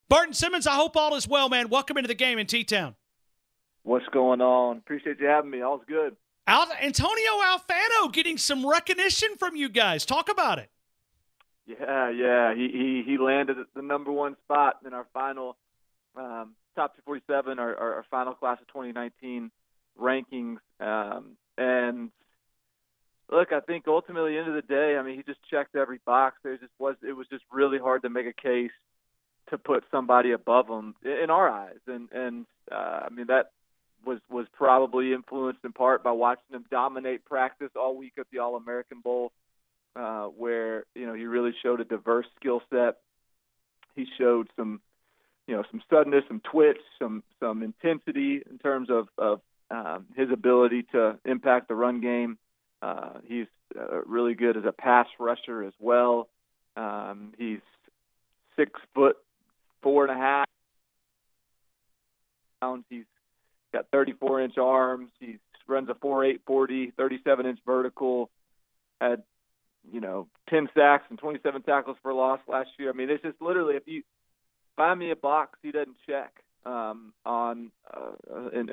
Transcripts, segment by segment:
Barton Simmons, I hope all is well, man. Welcome into the game in T-Town. What's going on? Appreciate you having me. All's good. Antonio Alfano getting some recognition from you guys. Talk about it. Yeah. He landed at the number one spot in our final top 247, our final class of 2019 rankings. And look, I think ultimately, at the end of the day, I mean, he just checked every box. It was just really hard to make a case to put somebody above him in our eyes. And I mean, that was probably influenced in part by watching him dominate practice all week at the All-American Bowl, where, he really showed a diverse skill set. He showed some suddenness, some twitch, some intensity in terms of his ability to impact the run game. He's really good as a pass rusher as well. He's 6'4.5" pounds. He's got 34-inch arms. He runs a 4.8 40, 37-inch vertical. Had 10 sacks and 27 tackles for loss last year. I mean, it's just literally, if you find me a box he doesn't check in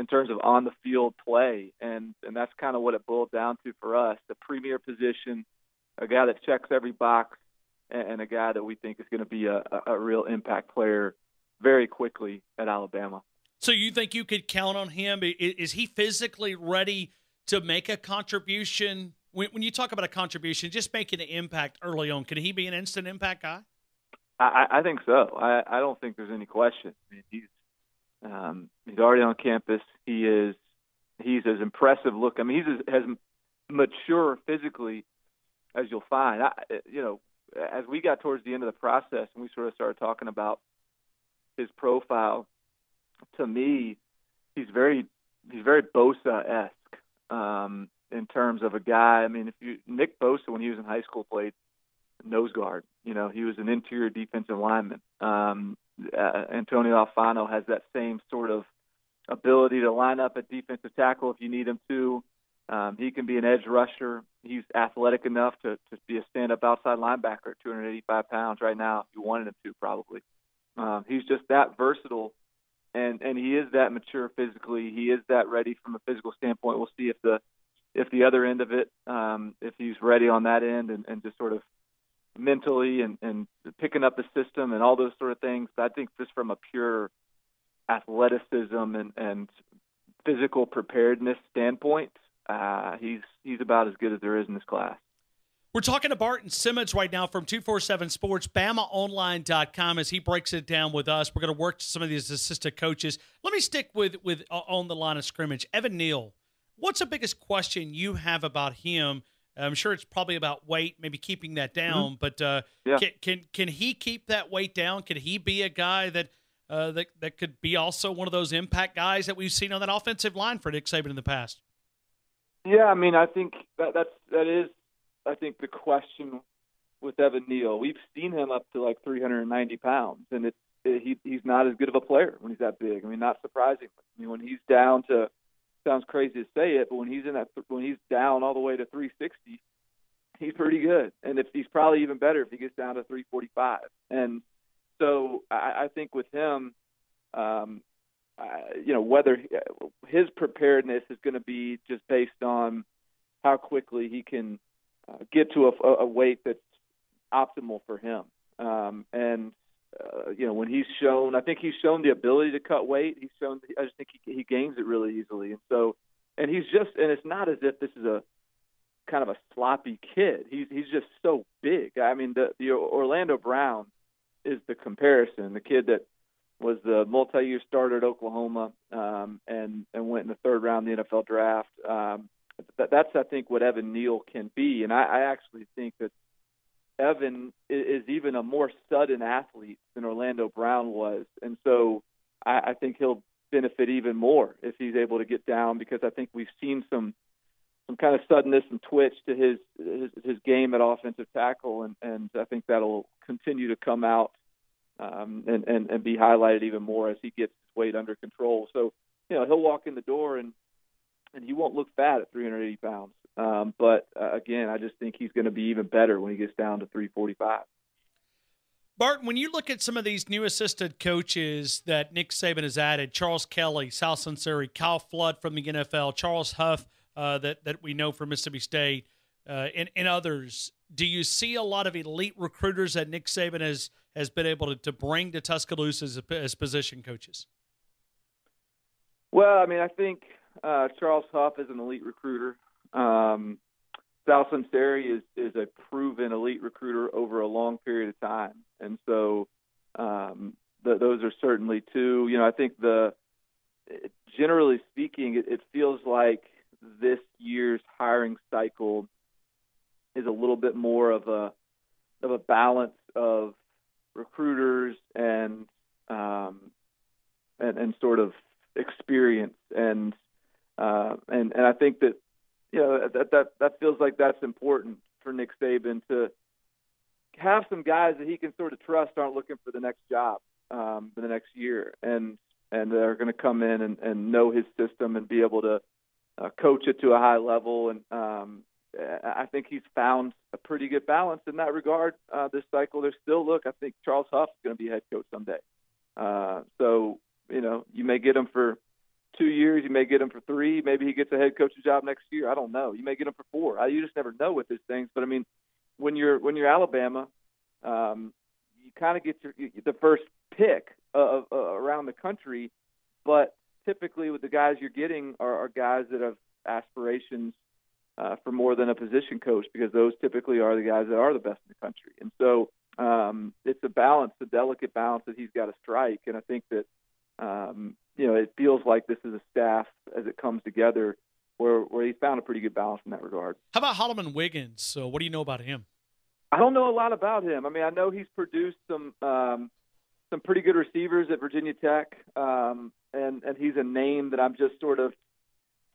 terms of on the field play, and that's kind of what it boiled down to for us. The premier position, a guy that checks every box, and a guy that we think is going to be a real impact player very quickly at Alabama. So you think you could count on him? Is he physically ready to make a contribution? When you talk about a contribution, just making an impact early on, can he be an instant impact guy? I think so. I don't think there's any question. I mean, he's already on campus. He's as impressive look. I mean, he's as mature physically as you'll find. As we got towards the end of the process and we sort of started talking about his profile, to me, he's very Bosa-esque in terms of a guy. I mean, Nick Bosa, when he was in high school, played nose guard. He was an interior defensive lineman. Antonio Alfano has that same sort of ability to line up at defensive tackle if you need him to. He can be an edge rusher. He's athletic enough to be a stand-up outside linebacker at 285 pounds right now, if you wanted him to, probably. He's just that versatile, and he is that mature physically. He is that ready from a physical standpoint. We'll see if the other end of it, if he's ready on that end and just sort of mentally and picking up the system and all those sort of things. But I think just from a pure athleticism and physical preparedness standpoint, he's about as good as there is in this class. We're talking to Barton Simmons right now from 247 Sports, BamaOnline.com, as he breaks it down with us. We're going to work to some of these assistant coaches. Let me stick with on the line of scrimmage. Evan Neal, what's the biggest question you have about him? I'm sure it's probably about weight, maybe keeping that down. Mm-hmm. But can he keep that weight down? Can he be a guy that could be also one of those impact guys that we've seen on that offensive line for Nick Saban in the past? Yeah, I mean, I think that is the question with Evan Neal. We've seen him up to like 390 pounds, and he's not as good of a player when he's that big. I mean, not surprisingly. I mean, when he's down to, sounds crazy to say it, but when he's down all the way to 360, he's pretty good. And he's probably even better if he gets down to 345. And so I think with him, whether his preparedness is going to be just based on how quickly he can get to a weight that's optimal for him. When he's shown, I think he's shown the ability to cut weight. I just think he gains it really easily. And it's not as if this is a kind of a sloppy kid. He's just so big. I mean, the Orlando Brown is the comparison. The kid that was the multi-year starter at Oklahoma and went in the third round of the NFL draft. That's, I think, what Evan Neal can be. And I actually think that Evan is even a more sudden athlete than Orlando Brown was. And so I think he'll benefit even more if he's able to get down, because I think we've seen some kind of suddenness and twitch to his game at offensive tackle. And I think that'll continue to come out and be highlighted even more as he gets his weight under control. So, he'll walk in the door and he won't look fat at 380 pounds. But again, I just think he's going to be even better when he gets down to 345. Barton, when you look at some of these new assistant coaches that Nick Saban has added, Charles Kelly, Sal Sunseri, Kyle Flood from the NFL, Charles Huff that we know from Mississippi State, and others, do you see a lot of elite recruiters that Nick Saban has been able to bring to Tuscaloosa as position coaches? Well, I mean, I think Charles Huff is an elite recruiter. Sal Sunseri is a proven elite recruiter over a long period of time. And so those are certainly two. I think generally speaking, it feels like this year's hiring cycle is a little bit more of a balance of recruiters and sort of experience. And I think that, that feels like that's important for Nick Saban to have some guys that he can sort of trust aren't looking for the next job for the next year, and they're going to come in and know his system and be able to coach it to a high level. And I think he's found a pretty good balance in that regard this cycle. There's still, I think Charles Huff is going to be head coach someday. So, you may get him for 2 years, you may get him for 3, maybe he gets a head coach's job next year. I don't know. You may get him for 4. You just never know with these things. But I mean, when you're Alabama, you kind of get the first pick around the country, but typically with the guys you're getting are guys that have aspirations for more than a position coach, because those typically are the guys that are the best in the country. And so it's a delicate balance that he's got to strike. And I think that it feels like this is a staff as it comes together where he's found a pretty good balance in that regard. How about Holloman Wiggins? So what do you know about him? I don't know a lot about him. I mean, I know he's produced some pretty good receivers at Virginia Tech, and he's a name that I'm just sort of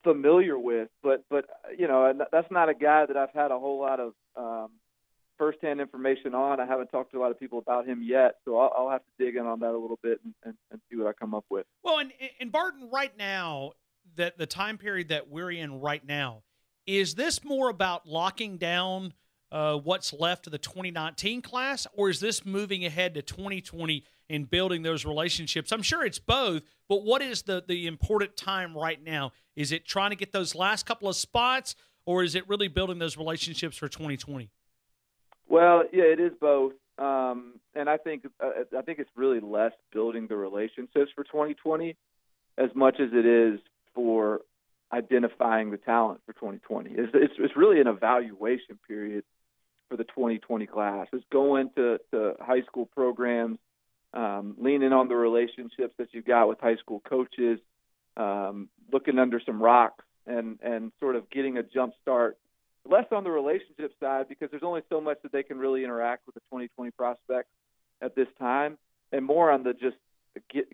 familiar with. But that's not a guy that I've had a whole lot of firsthand information on. I haven't talked to a lot of people about him yet, so I'll have to dig in on that a little bit and see what I come up with. Well, and Barton, right now, that the time period that we're in right now, is this more about locking down what's left of the 2019 class, or is this moving ahead to 2020 and building those relationships? I'm sure it's both, but what is the important time right now? Is it trying to get those last couple of spots, or is it really building those relationships for 2020? Well, yeah, it is both, and I think it's really less building the relationships for 2020 as much as it is for identifying the talent for 2020. It's really an evaluation period for the 2020 class. It's going to high school programs, leaning on the relationships that you've got with high school coaches, looking under some rocks and sort of getting a jump start. Less on the relationship side, because there's only so much that they can really interact with the 2020 prospects at this time, and more on the just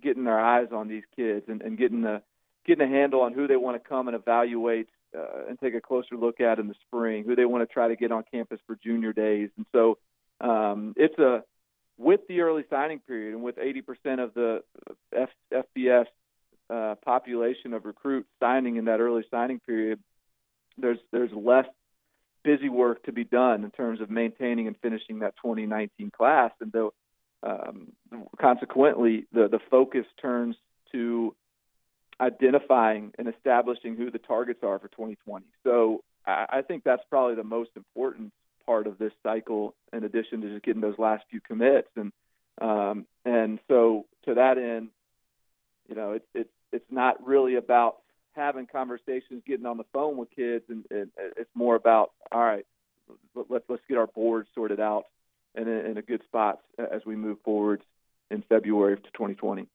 getting their eyes on these kids and getting a handle on who they want to come and evaluate and take a closer look at in the spring, who they want to try to get on campus for junior days. And so with the early signing period and with 80% of the FBS population of recruits signing in that early signing period, there's less busy work to be done in terms of maintaining and finishing that 2019 class. And though, consequently, the focus turns to identifying and establishing who the targets are for 2020. So I think that's probably the most important part of this cycle, in addition to just getting those last few commits. And so to that end, it's not really about having conversations, getting on the phone with kids, and it's more about, all right, let's get our board sorted out in a good spot as we move forward in February of 2020.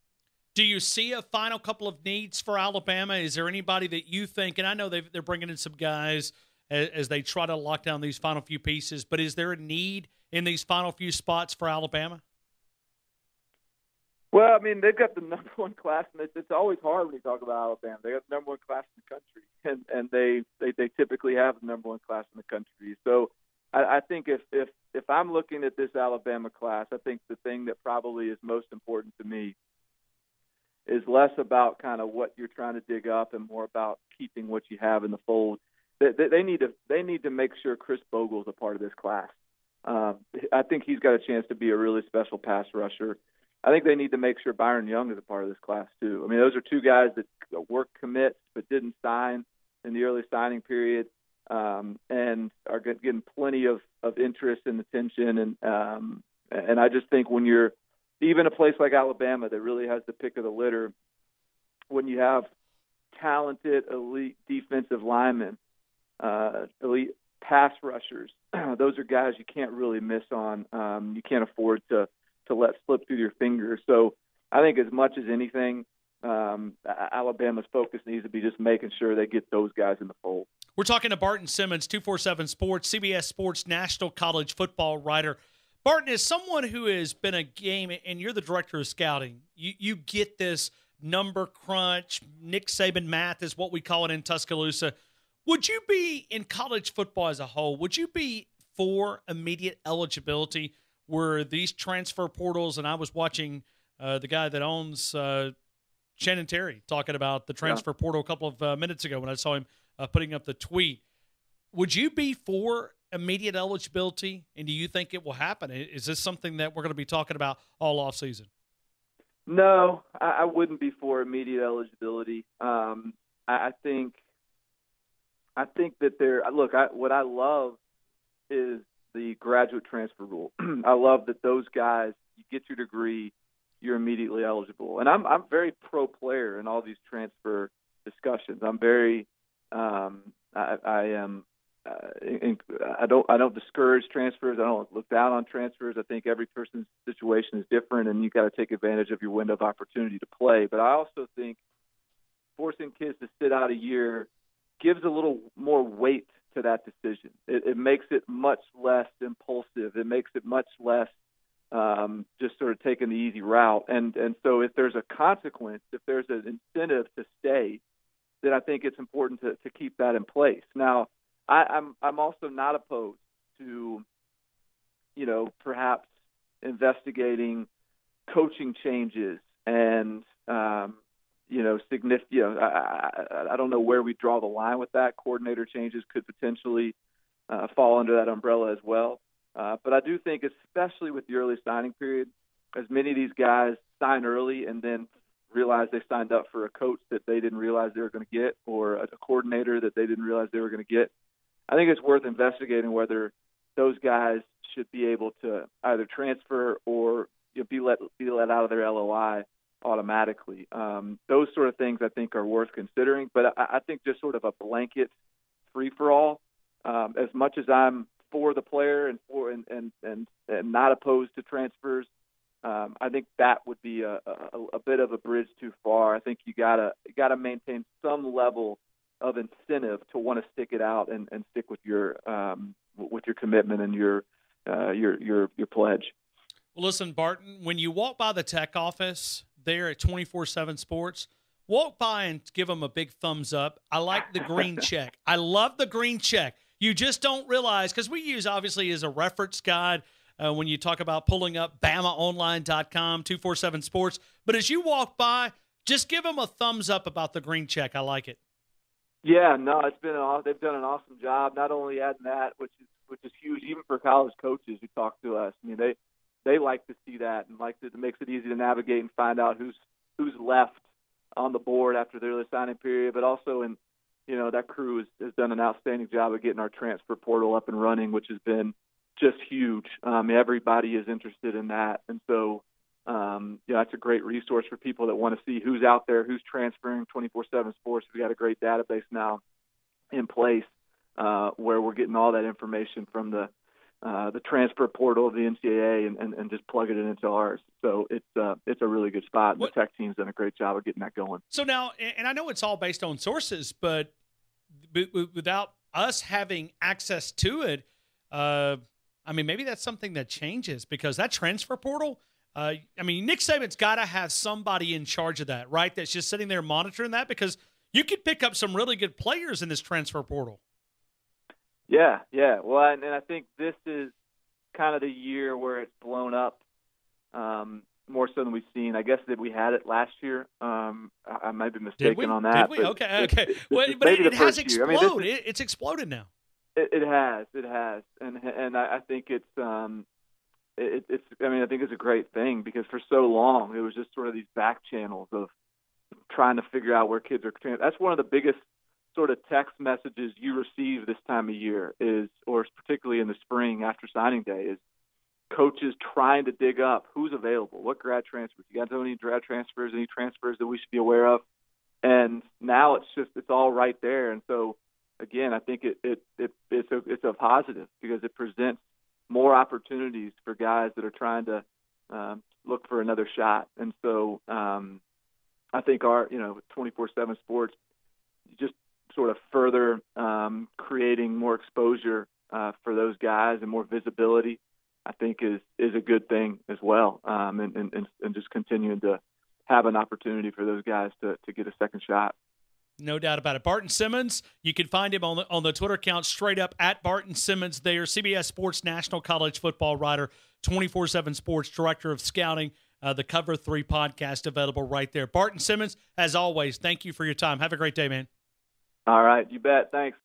Do you see a final couple of needs for Alabama? Is there anybody that you think, and I know they're bringing in some guys as they try to lock down these final few pieces, but is there a need in these final few spots for Alabama? Well, I mean, they've got the number one class, and it's always hard when you talk about Alabama. They got the number one class in the country, and they typically have the number one class in the country. So I think if I'm looking at this Alabama class, I think the thing that probably is most important to me is less about kind of what you're trying to dig up and more about keeping what you have in the fold. They need to make sure Chris Bogle's a part of this class. I think he's got a chance to be a really special pass rusher. I think they need to make sure Byron Young is a part of this class too. I mean, those are two guys that were commits but didn't sign in the early signing period, and are getting plenty of interest and attention. And I just think when you're even a place like Alabama that really has the pick of the litter, when you have talented elite defensive linemen, elite pass rushers, those are guys you can't really miss on. You can't afford to let slip through your fingers. So I think as much as anything, Alabama's focus needs to be just making sure they get those guys in the fold. We're talking to Barton Simmons, 247 Sports, CBS Sports national college football writer. Barton, as someone who has been a game, and you're the director of scouting, you get this number crunch, Nick Saban math is what we call it in Tuscaloosa. Would you be, in college football as a whole, would you be for immediate eligibility where these transfer portals, and I was watching the guy that owns Shannon Terry talking about the transfer portal a couple of minutes ago when I saw him putting up the tweet. Would you be for immediate eligibility, and do you think it will happen? Is this something that we're going to be talking about all offseason? No, I wouldn't be for immediate eligibility. I think that what I love is the graduate transfer rule. I love that those guys, you get your degree, you're immediately eligible. And I'm very pro player in all these transfer discussions. I'm very I don't discourage transfers. I don't look down on transfers. I think every person's situation is different, and you've got to take advantage of your window of opportunity to play. But I also think forcing kids to sit out a year gives a little more weight to that decision. It makes it much less impulsive. It makes it much less just sort of taking the easy route. And so if there's a consequence, if there's an incentive to stay, then I think it's important to keep that in place. Now, I'm also not opposed to, perhaps investigating coaching changes and significant. I don't know where we draw the line with that. Coordinator changes could potentially fall under that umbrella as well. But I do think, especially with the early signing period, as many of these guys sign early and then realize they signed up for a coach that they didn't realize they were going to get, or a coordinator that they didn't realize they were going to get, I think it's worth investigating whether those guys should be able to either transfer or be let out of their LOI automatically. Those sort of things I think are worth considering. But I think just sort of a blanket free-for-all, as much as I'm for the player and not opposed to transfers, I think that would be a bit of a bridge too far. I think you gotta maintain some level of incentive to want to stick it out and stick with your commitment and your pledge. Well, listen, Barton, when you walk by the tech office there at 24/7 Sports, walk by and give them a big thumbs up. I like the green check. I love the green check. You just don't realize, because we use obviously as a reference guide when you talk about pulling up BamaOnline.com, 247 Sports. But as you walk by, just give them a thumbs up about the green check. I like it. Yeah, no, they've done an awesome job. Not only adding that, which is huge, even for college coaches who talk to us. I mean, they like to see that, and it makes it easy to navigate and find out who's left on the board after the early signing period. But also, that crew has done an outstanding job of getting our transfer portal up and running, which has been just huge. Everybody is interested in that, and so that's a great resource for people that want to see who's out there, who's transferring. 24/7 Sports, we've got a great database now in place where we're getting all that information from the transfer portal of the NCAA and just plugging it into ours. So it's a really good spot. The tech team's done a great job of getting that going. So now, and I know it's all based on sources, but without us having access to it, maybe that's something that changes, because that transfer portal, Nick Saban's got to have somebody in charge of that, right? That's just sitting there monitoring that, because you could pick up some really good players in this transfer portal. Yeah. Well, and I think this is kind of the year where it's blown up more so than we've seen. I guess that we had it last year. I might be mistaken on that. Did we? Okay. Well, but it has exploded. It's exploded now. It has, and I think it's I think it's a great thing, because for so long it was just sort of these back channels of trying to figure out where kids are. That's one of the biggest sort of text messages you receive this time of year or particularly in the spring after signing day, is coaches trying to dig up who's available, what grad transfers. You got any grad transfers, any transfers that we should be aware of? And now it's all right there. And so again, I think it's a positive, because it presents more opportunities for guys that are trying to look for another shot. And so I think our 24/7 Sports just sort of further creating more exposure for those guys and more visibility, I think is a good thing as well, and just continuing to have an opportunity for those guys to get a second shot. No doubt about it. Barton Simmons, you can find him on the Twitter account straight up at Barton Simmons there, CBS Sports National College Football writer, 24/7 Sports Director of Scouting, the Cover 3 podcast available right there. Barton Simmons, as always, thank you for your time. Have a great day, man. All right, you bet. Thanks.